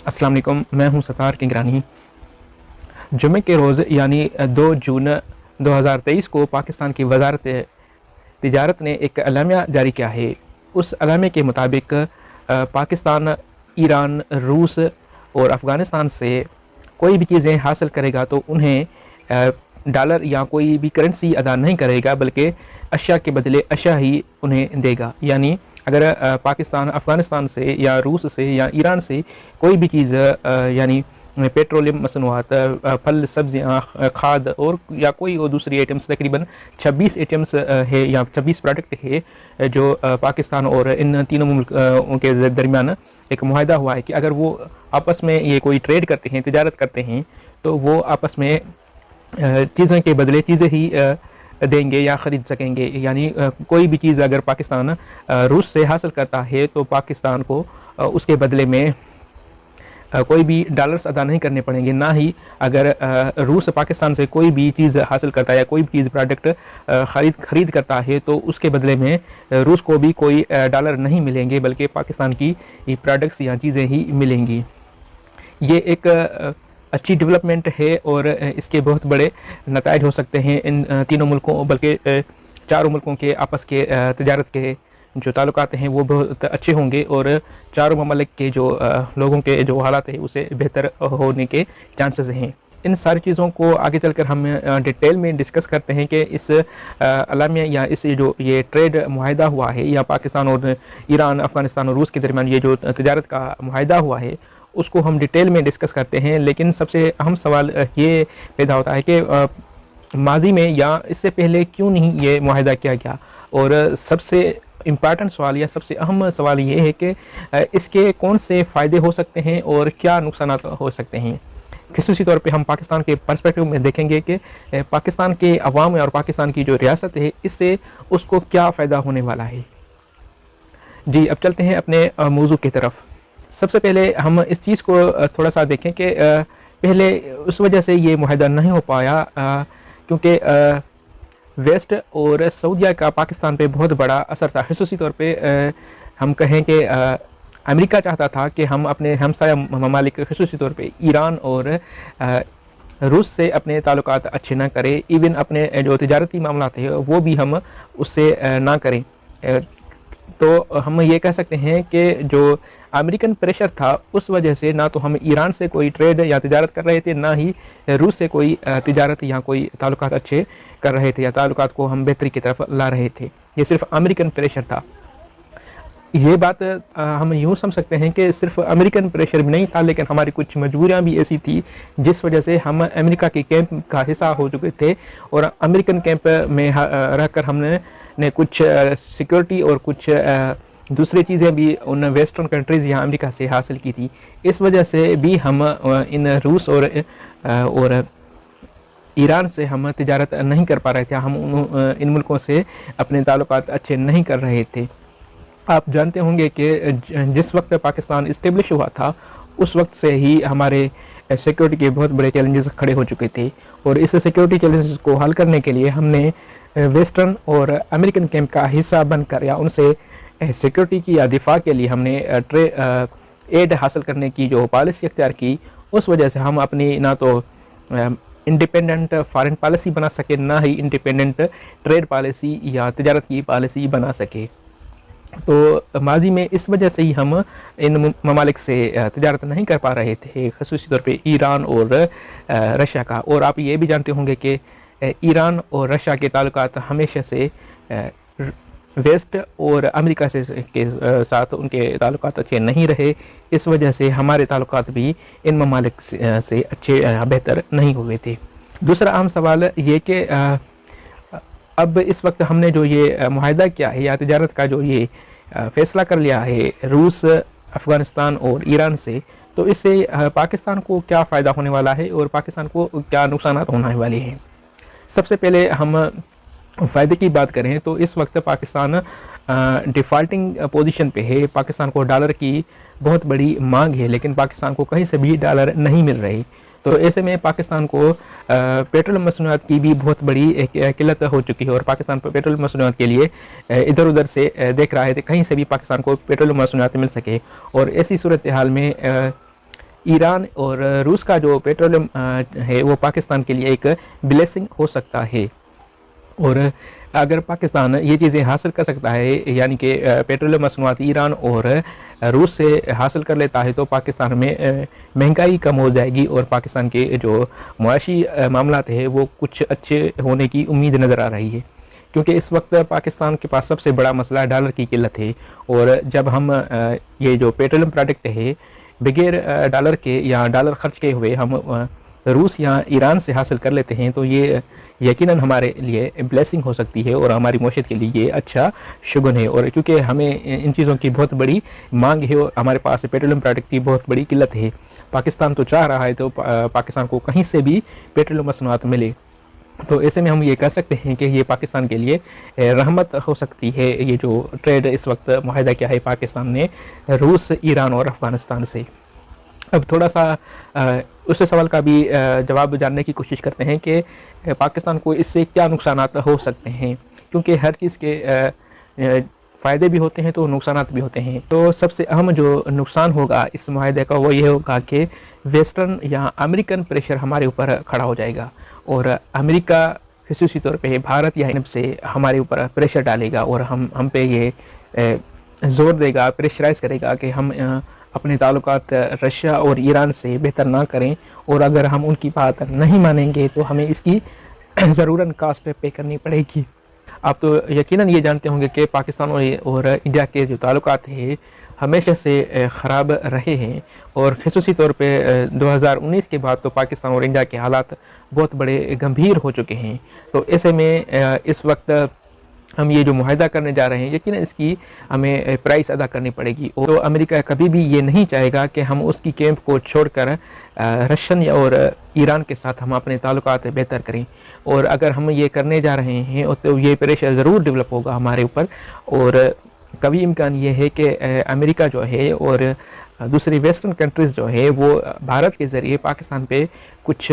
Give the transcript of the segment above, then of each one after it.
अस्सलाम वालेकुम, मैं हूं सतार किंगरानी। जुमे के रोज़ यानी 2 जून 2023 को पाकिस्तान की वजारत तिजारत ने एक एलामिया जारी किया है। उस एलामिया के मुताबिक पाकिस्तान ईरान, रूस और अफ़गानिस्तान से कोई भी चीज़ें हासिल करेगा तो उन्हें डॉलर या कोई भी करेंसी अदा नहीं करेगा, बल्कि अशिया के बदले अशिया ही उन्हें देगा। यानी अगर पाकिस्तान अफ़गानिस्तान से या रूस से या ईरान से कोई भी चीज़ यानी पेट्रोलियम मसनूआत, फल, सब्जियाँ, खाद और या कोई और दूसरी आइटम्स, तकरीबन 26 आइटम्स है या 26 प्रोडक्ट है जो पाकिस्तान और इन तीनों मुल्कों के दरमियान एक मुआहदा हुआ है कि अगर वो आपस में ये कोई ट्रेड करते हैं, तिजारत करते हैं, तो वो आपस में चीज़ों के बदले चीज़ें ही देंगे या ख़रीद सकेंगे। यानी कोई भी चीज़ अगर पाकिस्तान रूस से हासिल करता है तो पाकिस्तान को उसके बदले में कोई भी डॉलर्स अदा नहीं करने पड़ेंगे। ना ही अगर रूस पाकिस्तान से कोई भी चीज़ हासिल करता है या कोई भी चीज़ प्रोडक्ट खरीद करता है तो उसके बदले में रूस को भी कोई डॉलर नहीं मिलेंगे, बल्कि पाकिस्तान की प्रोडक्ट्स या चीज़ें ही मिलेंगी। ये एक अच्छी डेवलपमेंट है और इसके बहुत बड़े नताइज हो सकते हैं इन तीनों मुल्कों, बल्कि चारों मुल्कों के आपस के तिजारत के जो ताल्लुकात हैं वो बहुत अच्छे होंगे और चारों ममालिक के जो लोगों के जो हालात हैं उसे बेहतर होने के चांसेस हैं। इन सारी चीज़ों को आगे चलकर हम डिटेल में डिस्कस करते हैं कि इस एलामिया या इस जो ये ट्रेड मुआहदा हुआ है या पाकिस्तान और ईरान, अफ़गानिस्तान और रूस के दरमियान ये जो तिजारत का मुआहदा हुआ है उसको हम डिटेल में डिस्कस करते हैं। लेकिन सबसे अहम सवाल ये पैदा होता है कि माजी में या इससे पहले क्यों नहीं ये मुआहदा किया गया, और सबसे इम्पॉर्टेंट सवाल या सबसे अहम सवाल ये है कि इसके कौन से फ़ायदे हो सकते हैं और क्या नुकसान हो सकते हैं। ख़ुसूसी तौर पे हम पाकिस्तान के पर्सपेक्टिव में देखेंगे कि पाकिस्तान के अवाम और पाकिस्तान की जो रियासत है इससे उसको क्या फ़ायदा होने वाला है। जी, अब चलते हैं अपने मौजू की तरफ। सबसे पहले हम इस चीज़ को थोड़ा सा देखें कि पहले उस वजह से ये मुआहदा नहीं हो पाया क्योंकि वेस्ट और सऊदीया का पाकिस्तान पे बहुत बड़ा असर था। ख़ुसूसी तौर पे हम कहें कि अमेरिका चाहता था कि हम अपने हमसाया ममालिक ख़ुसूसी तौर पे ईरान और रूस से अपने ताल्लुकात अच्छे ना करें, इवन अपने जो तिजारती मामला थे वो भी हम उससे ना करें। तो हम ये कह सकते हैं कि जो अमेरिकन प्रेशर था उस वजह से ना तो हम ईरान से कोई ट्रेड या तिजारत कर रहे थे, ना ही रूस से कोई तिजारत या कोई ताल्लुकात अच्छे कर रहे थे या ताल्लुकात को हम बेहतरी की तरफ ला रहे थे। ये सिर्फ अमेरिकन प्रेशर था। ये बात हम यूँ समझ सकते हैं कि सिर्फ अमेरिकन प्रेशर भी नहीं था, लेकिन हमारी कुछ मजबूरियाँ भी ऐसी थी जिस वजह से हम अमेरिका के कैंप का हिस्सा हो चुके थे और अमेरिकन कैंप में रहकर हमने कुछ सिक्योरिटी और कुछ दूसरी चीज़ें भी उन वेस्टर्न कंट्रीज़ या अमेरिका से हासिल की थी। इस वजह से भी हम इन रूस और ईरान से हम तिजारत नहीं कर पा रहे थे। हम इन मुल्कों से अपने ताल्लुकात अच्छे नहीं कर रहे थे। आप जानते होंगे कि जिस वक्त पाकिस्तान इस्टेब्लिश हुआ था उस वक्त से ही हमारे सिक्योरिटी के बहुत बड़े चैलेंजेस खड़े हो चुके थे और इस सिक्योरिटी चैलेंजेस को हल करने के लिए हमने वेस्टर्न और अमेरिकन कैंप का हिस्सा बनकर या उनसे सिक्योरिटी की या दिफा के लिए हमने एड हासिल करने की जो पॉलिसी अख्तियार की, उस वजह से हम अपनी ना तो इंडिपेंडेंट फॉरेन पॉलिसी बना सके, ना ही इंडिपेंडेंट ट्रेड पॉलिसी या तिजारत की पॉलिसी बना सके। तो माजी में इस वजह से ही हम इन ममालिक से तिजारत नहीं कर पा रहे थे, ख़ुसूसी तौर पे ईरान और रशिया का। और आप ये भी जानते होंगे कि ईरान और रशिया के ताल्लुकात हमेशा से वेस्ट और अमेरिका से के साथ उनके ताल्लुकात अच्छे नहीं रहे। इस वजह से हमारे ताल्लुकात भी इन ममालिक से अच्छे बेहतर नहीं हुए थे। दूसरा अहम सवाल ये कि अब इस वक्त हमने जो ये मुआहदा किया है या तिजारत का जो ये फ़ैसला कर लिया है रूस, अफ़गानिस्तान और ईरान से, तो इससे पाकिस्तान को क्या फ़ायदा होने वाला है और पाकिस्तान को क्या नुकसान होने वाले हैं। सबसे पहले हम फ़ायदे की बात करें तो इस वक्त पाकिस्तान डिफ़ॉल्टिंग पोजीशन पे है। पाकिस्तान को डॉलर की बहुत बड़ी मांग है, लेकिन पाकिस्तान को कहीं से भी डॉलर नहीं मिल रही। तो ऐसे में पाकिस्तान को पेट्रोल मसनूआत की भी बहुत बड़ी एक किल्लत हो चुकी है और पाकिस्तान पर पेट्रोल मसनूआत के लिए इधर उधर से देख रहा है कि कहीं से भी पाकिस्तान को पेट्रोल मसनूआत मिल सके। और ऐसी सूरत हाल में ईरान और रूस का जो पेट्रोलियम है वो पाकिस्तान के लिए एक ब्लेसिंग हो सकता है। और अगर पाकिस्तान ये चीज़ें हासिल कर सकता है, यानी कि पेट्रोलियम मसनूआत ईरान और रूस से हासिल कर लेता है, तो पाकिस्तान में महंगाई कम हो जाएगी और पाकिस्तान के जो मुआशी मामलात है वो कुछ अच्छे होने की उम्मीद नज़र आ रही है। क्योंकि इस वक्त पाकिस्तान के पास सबसे बड़ा मसला डॉलर की किल्लत है, और जब हम ये जो पेट्रोलियम प्रोडक्ट है बगैर डॉलर के या डॉलर खर्च किए हुए हम रूस या ईरान से हासिल कर लेते हैं, तो ये यकीनन हमारे लिए ब्लेसिंग हो सकती है और हमारी मईशत के लिए ये अच्छा शुगन है। और क्योंकि हमें इन चीज़ों की बहुत बड़ी मांग है और हमारे पास पेट्रोलियम प्रोडक्ट की बहुत बड़ी किल्लत है। पाकिस्तान तो चाह रहा है तो पाकिस्तान को कहीं से भी पेट्रोलियम मसनूआत मिले, तो ऐसे में हम ये कह सकते हैं कि ये पाकिस्तान के लिए रहमत हो सकती है। ये जो ट्रेड इस वक्त मुआहदा किया है पाकिस्तान ने रूस, ईरान और अफ़गानिस्तान से। अब थोड़ा सा उस सवाल का भी जवाब जानने की कोशिश करते हैं कि पाकिस्तान को इससे क्या नुकसानात हो सकते हैं, क्योंकि हर चीज़ के फ़ायदे भी होते हैं तो नुकसानात भी होते हैं। तो सबसे अहम जो नुकसान होगा इस मुआहदे का वो ये होगा कि वेस्टर्न या अमेरिकन प्रेशर हमारे ऊपर खड़ा हो जाएगा, और अमेरिका खसूसी तौर पे भारत या यूरोप से हमारे ऊपर प्रेशर डालेगा और हम पे ये ज़ोर देगा, प्रेशराइज़ करेगा कि हम अपने ताल्लुकात रशिया और ईरान से बेहतर ना करें, और अगर हम उनकी बात नहीं मानेंगे तो हमें इसकी ज़रूरन कास्ट पे करनी पड़ेगी। आप तो यकीनन ये जानते होंगे कि पाकिस्तान और इंडिया के जो ताल्लुकात हैं हमेशा से ख़राब रहे हैं, और खसूसी तौर पे 2019 के बाद तो पाकिस्तान और इंडिया के हालात बहुत बड़े गंभीर हो चुके हैं। तो ऐसे में इस वक्त हम ये जो मुआहदा करने जा रहे हैं यकीनन इसकी हमें प्राइस अदा करनी पड़ेगी। और तो अमेरिका कभी भी ये नहीं चाहेगा कि हम उसकी कैंप को छोड़कर रशियन और ईरान के साथ हम अपने ताल्लुकात बेहतर करें, और अगर हम ये करने जा रहे हैं तो ये प्रेशर ज़रूर डेवलप होगा हमारे ऊपर। और कभी इम्कान ये है कि अमेरिका जो है और दूसरी वेस्टर्न कंट्रीज़ जो है वो भारत के ज़रिए पाकिस्तान पे कुछ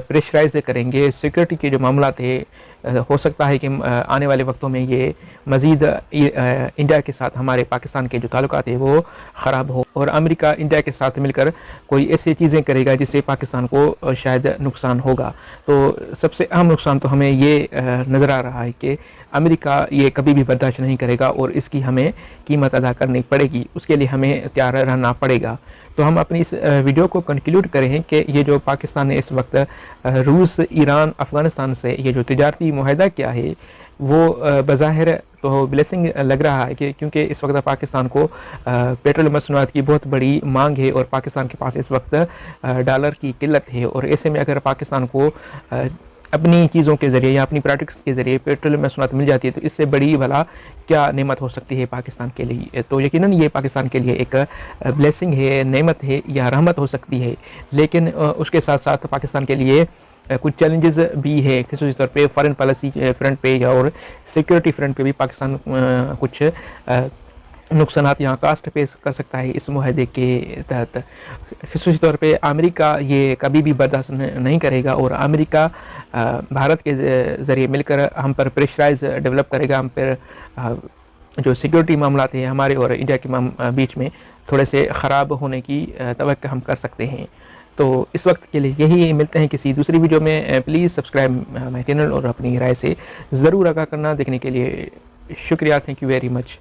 प्रेशराइज करेंगे। सिक्योरिटी के जो मामला थे हो सकता है कि आने वाले वक्तों में ये मज़ीद इंडिया के साथ हमारे पाकिस्तान के जो ताल्लुकात है वो ख़राब हो, और अमेरिका इंडिया के साथ मिलकर कोई ऐसी चीज़ें करेगा जिससे पाकिस्तान को शायद नुकसान होगा। तो सबसे अहम नुकसान तो हमें ये नज़र आ रहा है कि अमेरिका ये कभी भी बर्दाश्त नहीं करेगा और इसकी हमें कीमत अदा करनी पड़ेगी, उसके लिए हमें तैयार रहना पड़ेगा। तो हम अपनी इस वीडियो को कंक्लूड करें कि ये जो पाकिस्तान ने इस वक्त रूस, ईरान, अफ़गानिस्तान से ये जो तिजारती मुआहदा किया है वो बज़ाहिर तो ब्लेसिंग लग रहा है कि क्योंकि इस वक्त पाकिस्तान को पेट्रोलियम मसनूआत की बहुत बड़ी मांग है और पाकिस्तान के पास इस वक्त डॉलर की किल्लत है। और ऐसे में अगर पाकिस्तान को अपनी चीज़ों के ज़रिए या अपनी प्रोडक्ट्स के ज़रिए पेट्रोलियम मसनूआत मिल जाती है तो इससे बड़ी भला क्या नेमत हो सकती है पाकिस्तान के लिए। तो यकीनन ये पाकिस्तान के लिए एक ब्लेसिंग है, नेमत है या रहमत हो सकती है। लेकिन उसके साथ साथ पाकिस्तान के लिए कुछ चैलेंजेस भी है, खसूसी तौर पे फॉरेन पॉलिसी फ्रंट पे या और सिक्योरिटी फ्रंट पे भी पाकिस्तान कुछ नुकसानात यहाँ कास्ट फेस कर सकता है इस मुआहदे के तहत। खसूसी तौर पे अमेरिका ये कभी भी बर्दाश्त नहीं करेगा और अमेरिका भारत के ज़रिए मिलकर हम पर प्रेशराइज डेवलप करेगा, हम पर जो सिक्योरिटी मामला थे हमारे और इंडिया के बीच में थोड़े से ख़राब होने की तवक्को हम कर सकते हैं। तो इस वक्त के लिए यही, मिलते हैं किसी दूसरी वीडियो में। प्लीज़ सब्सक्राइब माय चैनल और अपनी राय से ज़रूर आगाह करना। देखने के लिए शुक्रिया, थैंक यू वेरी मच।